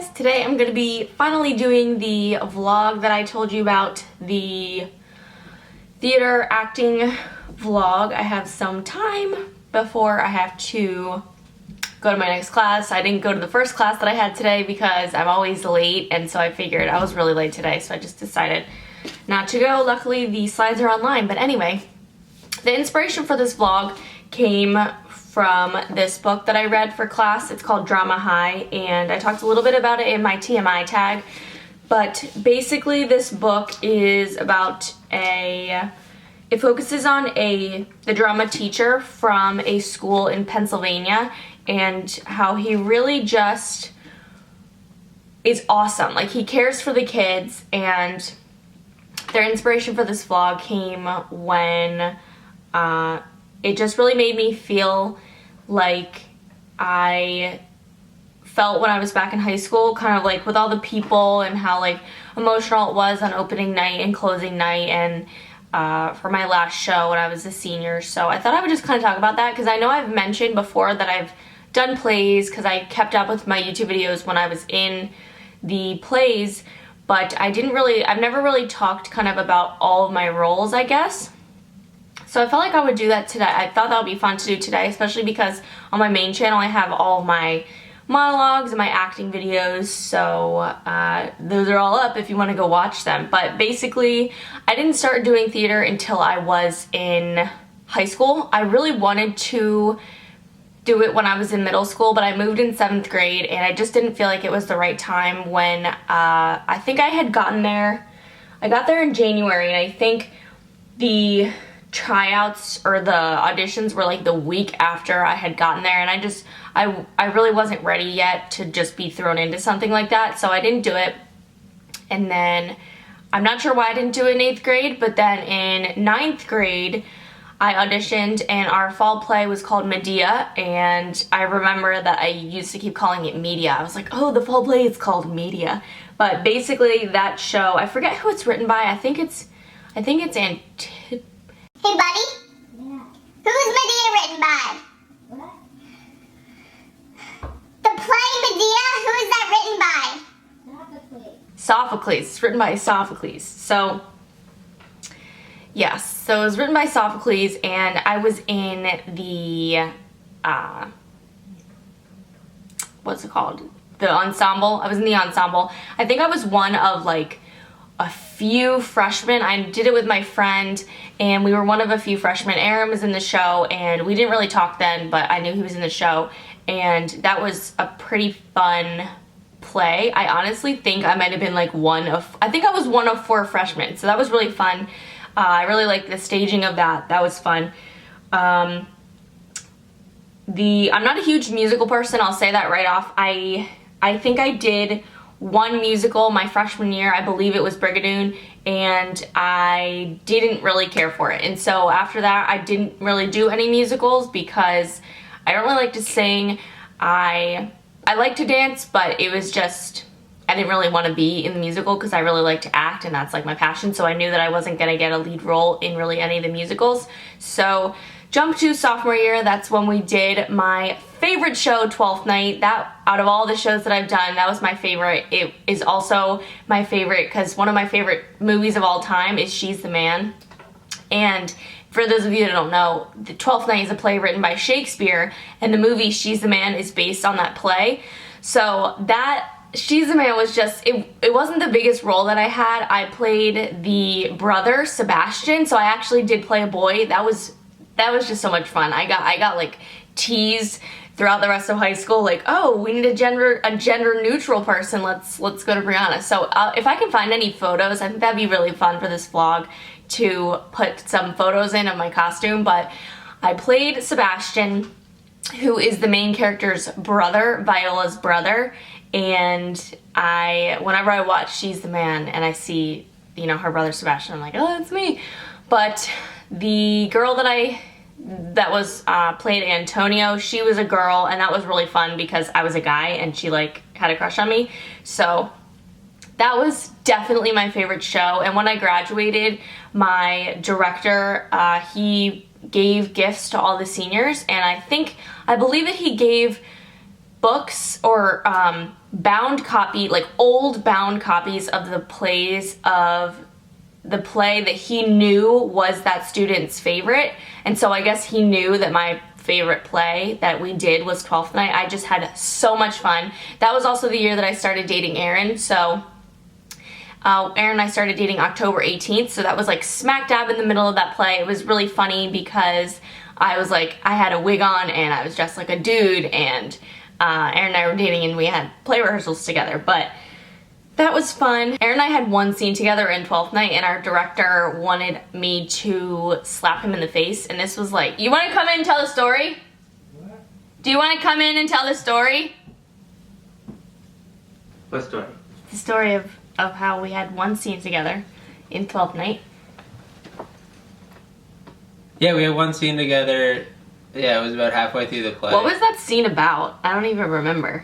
guys, today I'm going to be finally doing the vlog that I told you about, the theater acting vlog. I have some time before I have to go to my next class. I didn't go to the first class that I had today because I'm always late, and so I figured I was really late today, so I just decided not to go. Luckily the slides are online, but anyway, the inspiration for this vlog came from this book that I read for class. It's called Drama High, and I talked a little bit about it in my TMI tag. But basically this book is about it focuses on the drama teacher from a school in Pennsylvania and how he really just is awesome. Like, he cares for the kids, and their inspiration for this vlog came when it just really made me feel like I felt when I was back in high school, kind of like with all the people and how like emotional it was on opening night and closing night, and for my last show when I was a senior. So I thought I would just kind of talk about that because I know I've mentioned before that I've done plays because I kept up with my YouTube videos when I was in the plays, but I've never really talked kind of about all of my roles, I guess. So I felt like I would do that today. I thought that would be fun to do today, especially because on my main channel I have all of my monologues and my acting videos, so those are all up if you want to go watch them. But basically, I didn't start doing theater until I was in high school. I really wanted to do it when I was in middle school, but I moved in 7th grade and I just didn't feel like it was the right time when I think I had gotten there. I got there in January, and I think the tryouts or the auditions were like the week after I had gotten there, and I really wasn't ready yet to just be thrown into something like that, so I didn't do it. And then I'm not sure why I didn't do it in 8th grade, but then in 9th grade I auditioned, and our fall play was called Medea, and I remember that I used to keep calling it Media. I was like, oh, the fall play is called Media. But basically that show, I forget who it's written by. I think it's Hey, buddy? Yeah. Who is Medea written by? What? The play Medea? Who is that written by? Sophocles. Sophocles. It's written by Sophocles. So, yes. So it was written by Sophocles, and I was in the, what's it called? The ensemble. I was in the ensemble. I think I was one of, like, a few freshmen. I did it with my friend, and we were one of a few freshmen. Aaron was in the show, and we didn't really talk then, but I knew he was in the show, and that was a pretty fun play. I honestly think I might have been like I think I was one of 4 freshmen, so that was really fun. I really liked the staging of that. That was fun. I'm not a huge musical person, I'll say that right off. I think I did one musical my freshman year. I believe it was Brigadoon, and I didn't really care for it. And so after that, I didn't really do any musicals because I don't really like to sing. I like to dance, but it was just, I didn't really want to be in the musical because I really like to act, and that's like my passion. So I knew that I wasn't going to get a lead role in really any of the musicals. So jump to sophomore year, that's when we did my favorite show, Twelfth Night. That, out of all the shows that I've done, that was my favorite. It is also my favorite because one of my favorite movies of all time is She's the Man. And for those of you that don't know, the Twelfth Night is a play written by Shakespeare, and the movie She's the Man is based on that play. So that She's the Man was just, it wasn't the biggest role that I had. I played the brother, Sebastian, so I actually did play a boy. That was just so much fun. I got like teased throughout the rest of high school, like, oh, we need a gender neutral person. Let's go to Brianna. So if I can find any photos, I think that'd be really fun for this vlog to put some photos in of my costume. But I played Sebastian, who is the main character's brother, Viola's brother. And whenever I watch She's the Man and I see, you know, her brother Sebastian, I'm like, oh, that's me. But the girl that was played Antonio, she was a girl, and that was really fun because I was a guy and she like had a crush on me. So that was definitely my favorite show. And when I graduated, my director, he gave gifts to all the seniors, and I believe that he gave books or bound copy, like old bound copies of the plays of the play that he knew was that student's favorite. And so I guess he knew that my favorite play that we did was Twelfth Night. I just had so much fun. That was also the year that I started dating Aaron. So Aaron and I started dating October 18th. So that was like smack dab in the middle of that play. It was really funny because I was like, I had a wig on and I was dressed like a dude, and Aaron and I were dating and we had play rehearsals together. But that was fun. Aaron and I had one scene together in Twelfth Night, and our director wanted me to slap him in the face. And this was like, you want to come in and tell the story? What? Do you want to come in and tell the story? What story? The story of how we had one scene together in Twelfth Night. Yeah, we had one scene together. Yeah, it was about halfway through the play. What was that scene about? I don't even remember.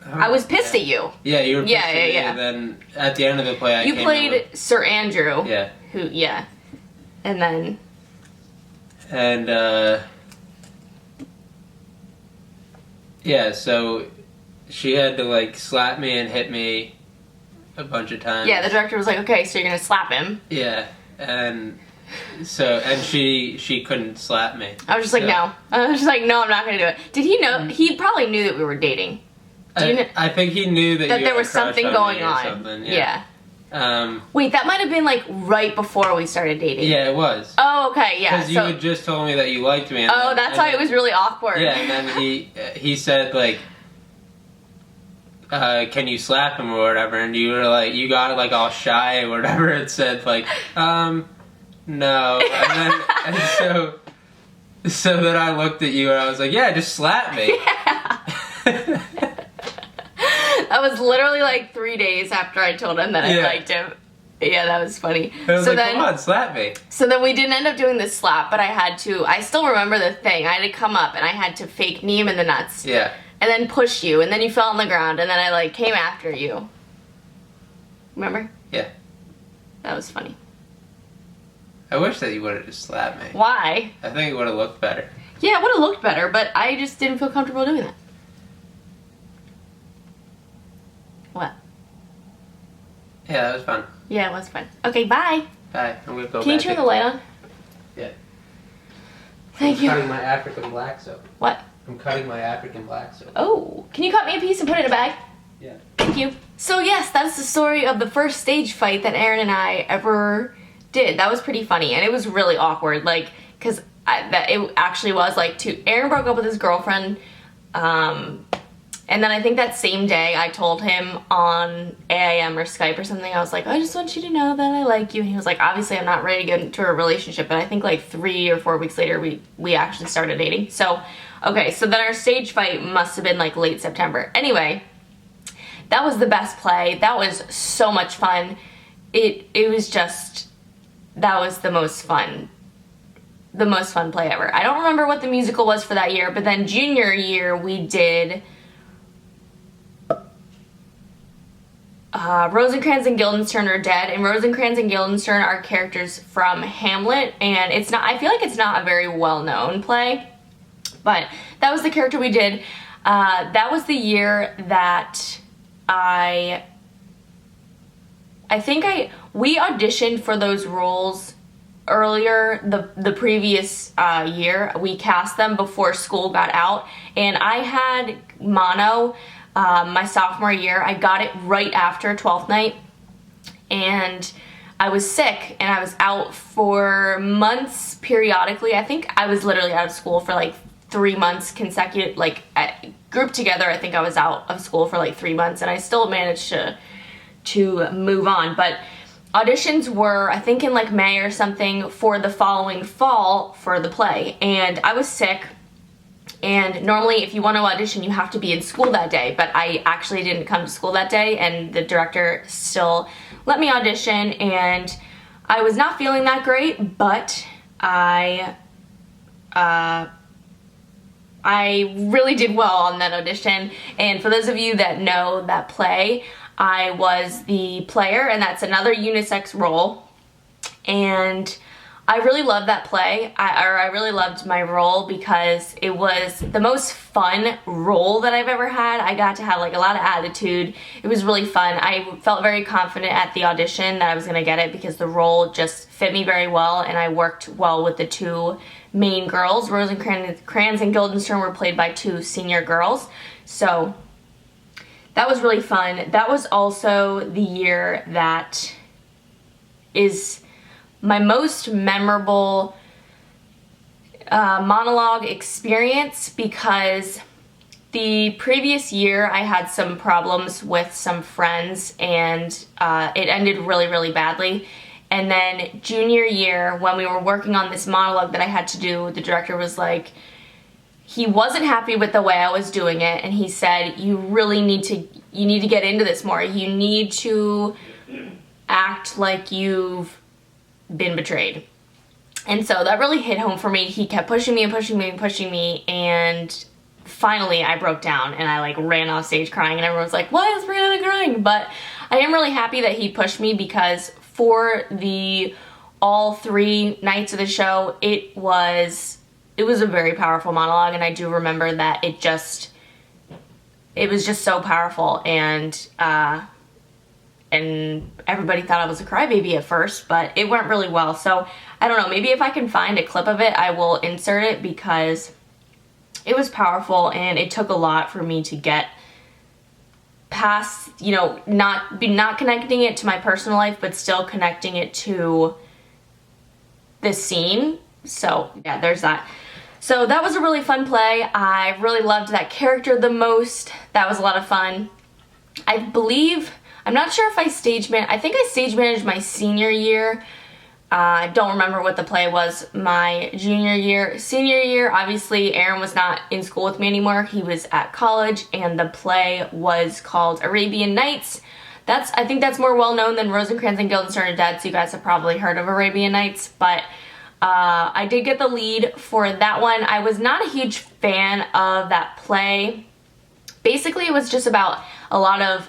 I was pissed at you. Yeah, you were pissed Yeah, at yeah, me, yeah. and then at the end of the play, I You came played over. Sir Andrew. Yeah. Yeah. And then, And, yeah, so she had to, like, slap me and hit me a bunch of times. yeah, the director was like, okay, so you're gonna slap him. Yeah, and so, and she couldn't slap me. I was just like, So- no. I was just like, no, I'm not gonna do it. Did he know? He probably knew that we were dating. Do you know I think he knew that, that you there had a was crush something on going me or on? something. Yeah. Yeah. Wait, that might have been like right before we started dating. Yeah, it was. Oh, okay, yeah. Because you So, had just told me that you liked me. And oh, then- that's and why then- it was really awkward. Yeah, and then he said, like, can you slap him or whatever? And you were like, you got like all shy or whatever. It said like, no. And then so then I looked at you and I was like, yeah, just slap me. Yeah. That was literally like 3 days after I told him that I Yeah. liked him. Yeah, that was funny. I was So like, then, come on, slap me. so then we didn't end up doing the slap, but I still remember the thing. I had to come up and I had to fake knee him in the nuts. Yeah. And then push you, and then you fell on the ground, and then I like came after you. Remember? Yeah. That was funny. I wish that you would have just slapped me. Why? I think it would have looked better. Yeah, it would have looked better, but I just didn't feel comfortable doing that. What? Yeah, that was fun. Yeah, it was fun. Okay, bye. Bye. I'm gonna go Can you back turn in. the light on? Yeah. Thank I'm you. cutting my African black soap. What? I'm cutting my African black soap. Oh, can you cut me a piece and put it in a bag? Yeah. Thank you. So yes, that's the story of the first stage fight that Aaron and I ever did. That was pretty funny, and it was really awkward, like, cause it actually was like Aaron broke up with his girlfriend, and then I think that same day I told him on AIM or Skype or something, I was like, I just want you to know that I like you, and he was like, obviously I'm not ready to get into a relationship, but I think like 3 or 4 weeks later we actually started dating. So, okay, so then our stage fight must have been like late September. Anyway, that was the best play. That was so much fun. It was just, that was the most fun play ever. I don't remember what the musical was for that year, but then junior year we did Rosencrantz and Guildenstern Are Dead, and Rosencrantz and Guildenstern are characters from Hamlet, and I feel like it's not a very well-known play, but that was the character we did. That was the year that we auditioned for those roles earlier the previous year. We cast them before school got out, and I had mono my sophomore year. I got it right after 12th night, and I was sick and I was out for months periodically. I think I was literally out of school for like 3 months consecutive, like grouped together. I think I was out of school for like 3 months, and I still managed to move on. But auditions were, I think, in like May or something for the following fall for the play, and I was sick. And normally if you want to audition, you have to be in school that day, but I actually didn't come to school that day, and the director still let me audition, and I was not feeling that great, but I really did well on that audition. And for those of you that know that play, I was the player, and that's another unisex role, and I really loved that play. I really loved my role because it was the most fun role that I've ever had. I got to have like a lot of attitude. It was really fun. I felt very confident at the audition that I was gonna get it because the role just fit me very well, and I worked well with the two main girls. Rosencrantz and Guildenstern were played by two senior girls. So that was really fun. That was also the year that is my most memorable monologue experience, because the previous year I had some problems with some friends, and it ended really, really badly. And then junior year, when we were working on this monologue that I had to do, the director was like, he wasn't happy with the way I was doing it, and he said, you really need to get into this more. You need to act like you've been betrayed. And so that really hit home for me. He kept pushing me and pushing me and pushing me, and finally I broke down and I like ran off stage crying, and everyone was like, why is Brianna crying? But I am really happy that he pushed me, because for all 3 nights of the show, it was a very powerful monologue, and I do remember that it was just so powerful, and everybody thought I was a crybaby at first, but it went really well. So I don't know, maybe if I can find a clip of it, I will insert it, because it was powerful, and it took a lot for me to get past, you know, not connecting it to my personal life, but still connecting it to this scene. So yeah, there's that. So that was a really fun play. I really loved that character the most. That was a lot of fun. I believe, I'm not sure if I I think I stage managed my senior year. I don't remember what the play was my junior year. Senior year, obviously, Aaron was not in school with me anymore. He was at college, and the play was called Arabian Nights. I think that's more well known than Rosencrantz and Guildenstern are Dead, so you guys have probably heard of Arabian Nights, but I did get the lead for that one. I was not a huge fan of that play. Basically, it was just about a lot of,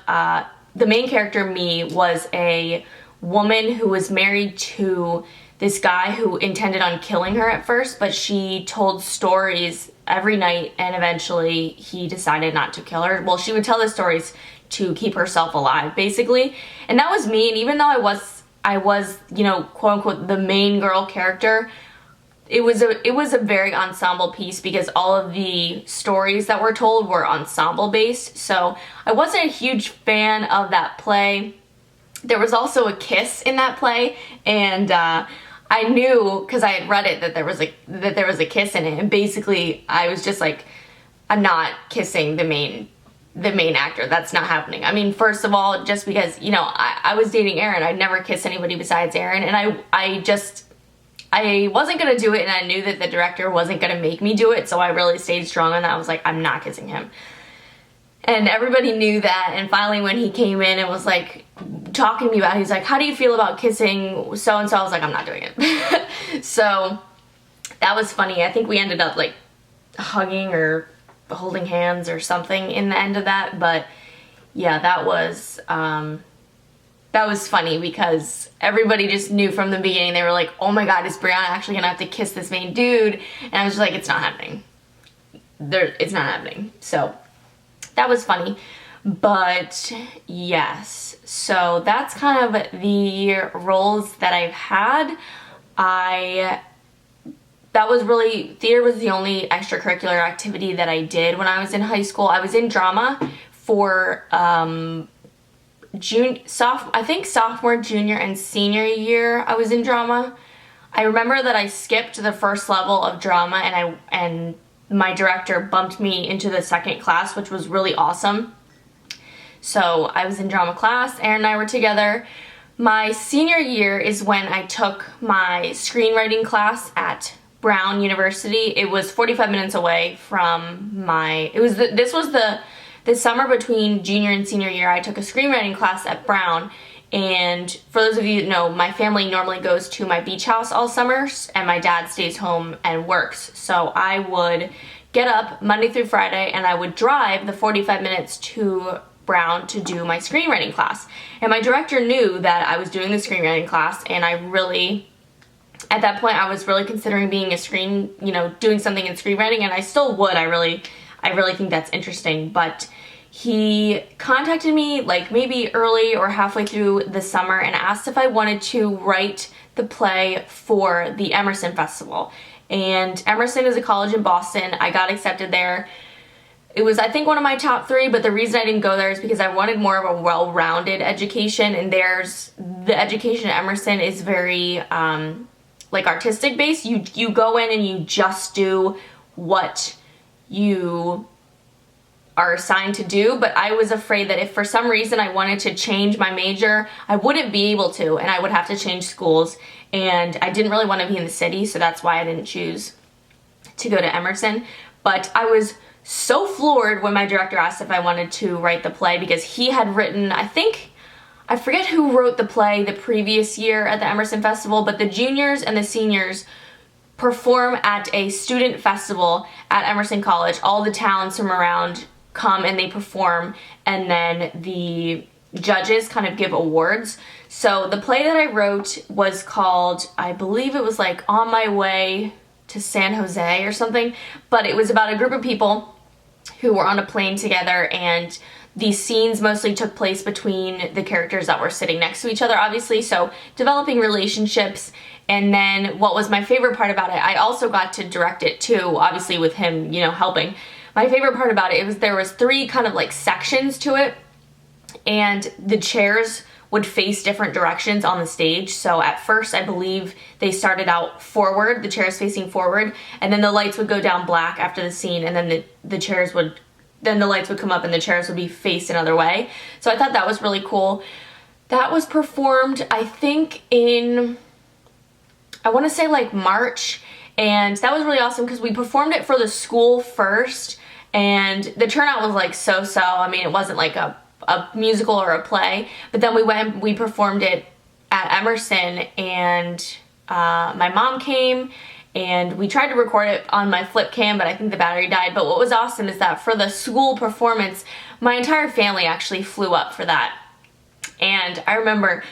the main character, me, was a woman who was married to this guy who intended on killing her at first, but she told stories every night, and eventually he decided not to kill her. Well, she would tell the stories to keep herself alive, basically. And that was me, and even though I was, you know, quote unquote, the main girl character, it was a very ensemble piece, because all of the stories that were told were ensemble based. So I wasn't a huge fan of that play. There was also a kiss in that play, and I knew, because I had read it, that there was a kiss in it, and basically I was just like, I'm not kissing the main actor. That's not happening. I mean, first of all, just because, you know, I was dating Aaron. I'd never kiss anybody besides Aaron, and I wasn't gonna do it, and I knew that the director wasn't gonna make me do it, so I really stayed strong on that. I was like, I'm not kissing him. And everybody knew that, and finally when he came in and was like talking to me about it, he's like, how do you feel about kissing so-and-so? I was like, I'm not doing it. So that was funny. I think we ended up like hugging or holding hands or something in the end of that, but yeah, that was funny, because everybody just knew from the beginning. They were like, oh my god, is Brianna actually gonna have to kiss this main dude? And I was just like, it's not happening. It's not happening. So that was funny. But yes, so that's kind of the roles that I've had. Theater was the only extracurricular activity that I did when I was in high school. I was in drama for I think sophomore, junior, and senior year I was in drama. I remember that I skipped the first level of drama, and my director bumped me into the second class, which was really awesome. So I was in drama class, Aaron and I were together. My senior year is when I took my screenwriting class at Brown University. It was 45 minutes away from this was the summer between junior and senior year. I took a screenwriting class at Brown, and for those of you that know, my family normally goes to my beach house all summers, and my dad stays home and works. So I would get up Monday through Friday, and I would drive the 45 minutes to Brown to do my screenwriting class. And my director knew that I was doing the screenwriting class, and I really at that point I was really considering being doing something in screenwriting, and I still would. I really think that's interesting. But he contacted me like maybe early or halfway through the summer and asked if I wanted to write the play for the Emerson Festival. And Emerson is a college in Boston. I got accepted there. It was, I think, one of my top 3, but the reason I didn't go there is because I wanted more of a well-rounded education, and the education at Emerson is very like artistic based. You go in and you just do what you are assigned to do, but I was afraid that if for some reason I wanted to change my major, I wouldn't be able to, and I would have to change schools, and I didn't really want to be in the city, so that's why I didn't choose to go to Emerson. But I was so floored when my director asked if I wanted to write the play, because he had written, I forget who wrote the play the previous year at the Emerson Festival, but the juniors and the seniors perform at a student festival at Emerson College. All the towns from around come and they perform, and then the judges kind of give awards. So the play that I wrote was called, I believe it was like On My Way to San Jose or something, but it was about a group of people who were on a plane together, and these scenes mostly took place between the characters that were sitting next to each other, obviously, so developing relationships. And then what was my favorite part about it, I also got to direct it too, obviously with him, helping. My favorite part about it was there was 3 kind of like sections to it, and the chairs would face different directions on the stage. So at first, I believe they started out forward, the chairs facing forward, and then the lights would go down black after the scene, and then the lights would come up and the chairs would be faced another way. So I thought that was really cool. That was performed, I think, in, I want to say like March, and that was really awesome because we performed it for the school first, and the turnout was like so-so. I mean, it wasn't like a musical or a play, but then we went and we performed it at Emerson, and my mom came, and we tried to record it on my flip cam, but I think the battery died. But what was awesome is that for the school performance, my entire family actually flew up for that. And I remember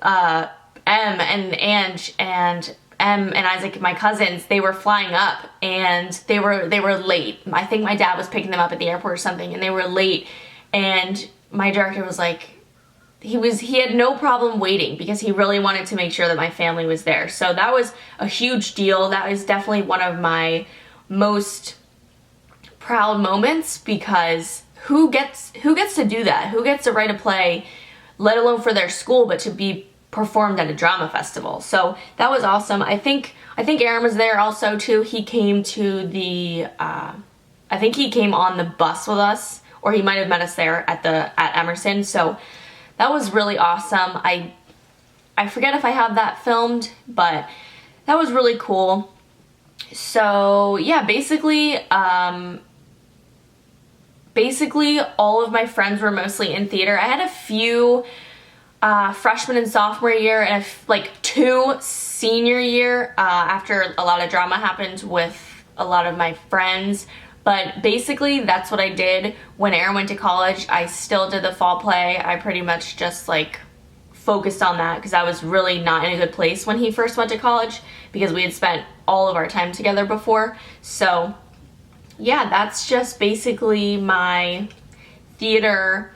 Em and Ange and Em and Isaac, my cousins, they were flying up, and they were late. I think my dad was picking them up at the airport or something, and they were late. And my director was like, he had no problem waiting because he really wanted to make sure that my family was there. So that was a huge deal. That was definitely one of my most proud moments, because who gets to do that? Who gets to write a play, let alone for their school, but to be performed at a drama festival? So that was awesome. I think Aaron was there also too. He came to the I think he came on the bus with us, or he might have met us there at Emerson. So that was really awesome. I forget if I have that filmed, but that was really cool. So yeah, basically all of my friends were mostly in theater. I had a few freshman and sophomore year, and like 2 senior year after a lot of drama happened with a lot of my friends. But basically that's what I did. When Aaron went to college, I still did the fall play. I pretty much just like focused on that because I was really not in a good place when he first went to college, because we had spent all of our time together before. So yeah, that's just basically my theater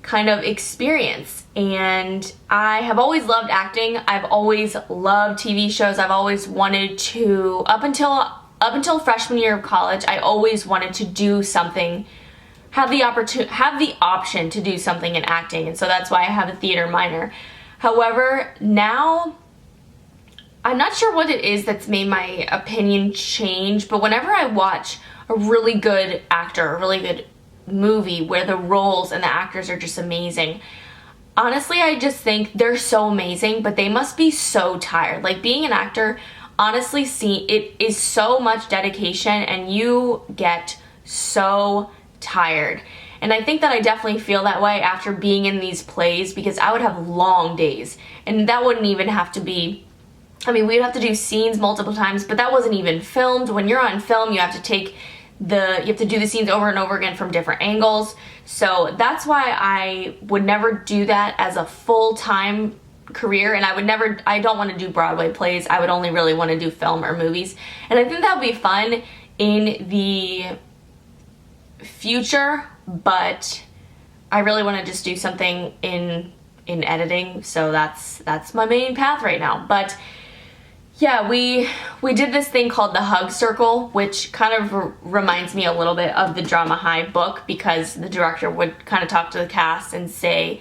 kind of experience. And I have always loved acting. I've always loved TV shows. I've always wanted to, up until freshman year of college, I always wanted to do something, have the option to do something in acting, and so that's why I have a theater minor. However, now I'm not sure what it is that's made my opinion change, but whenever I watch a really good actor, a really good movie where the roles and the actors are just amazing, honestly, I just think they're so amazing, but they must be so tired. Like, being an actor, honestly, it is so much dedication, and you get so tired. And I think that I definitely feel that way after being in these plays, because I would have long days, and that wouldn't even have to be, I mean, we'd have to do scenes multiple times, but that wasn't even filmed. When you're on film, you have to do the scenes over and over again from different angles. So that's why I would never do that as a full-time career, and I don't want to do Broadway plays. I would only really want to do film or movies. And I think that would be fun in the future, but I really want to just do something in editing, so that's my main path right now. But yeah, we did this thing called the Hug Circle, which kind of reminds me a little bit of the Drama High book, because the director would kind of talk to the cast and say,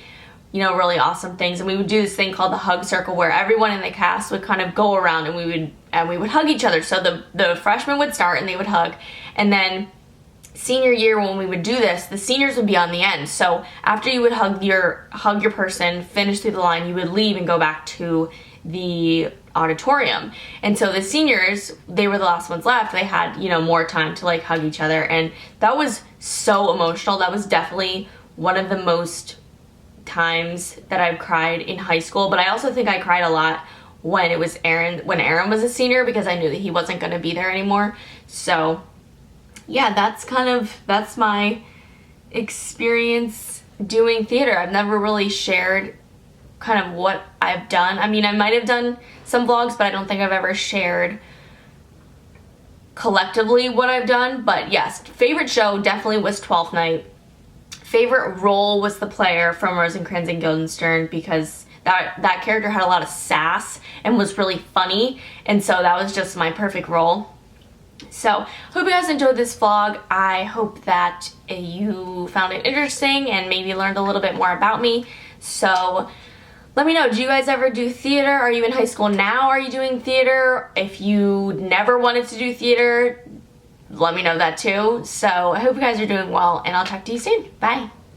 you know, really awesome things. And we would do this thing called the Hug Circle, where everyone in the cast would kind of go around and we would hug each other. So the freshmen would start and they would hug, and then senior year, when we would do this, the seniors would be on the end. So after you would hug your person, finish through the line, you would leave and go back to the auditorium. And so the seniors, they were the last ones left. They had, you know, more time to like hug each other, and that was so emotional. That was definitely one of the most times that I've cried in high school. But I also think I cried a lot when Aaron was a senior, because I knew that he wasn't going to be there anymore. So yeah, that's my experience doing theater. I've never really shared kind of what I've done. I mean, I might have done some vlogs, but I don't think I've ever shared collectively what I've done. But yes, favorite show definitely was Twelfth Night. Favorite role was the player from Rosencrantz and Guildenstern, because that character had a lot of sass and was really funny, and so that was just my perfect role. So, hope you guys enjoyed this vlog. I hope that you found it interesting and maybe learned a little bit more about me. So, let me know, do you guys ever do theater? Are you in high school now? Are you doing theater? If you never wanted to do theater, let me know that too. So, I hope you guys are doing well, and I'll talk to you soon. Bye.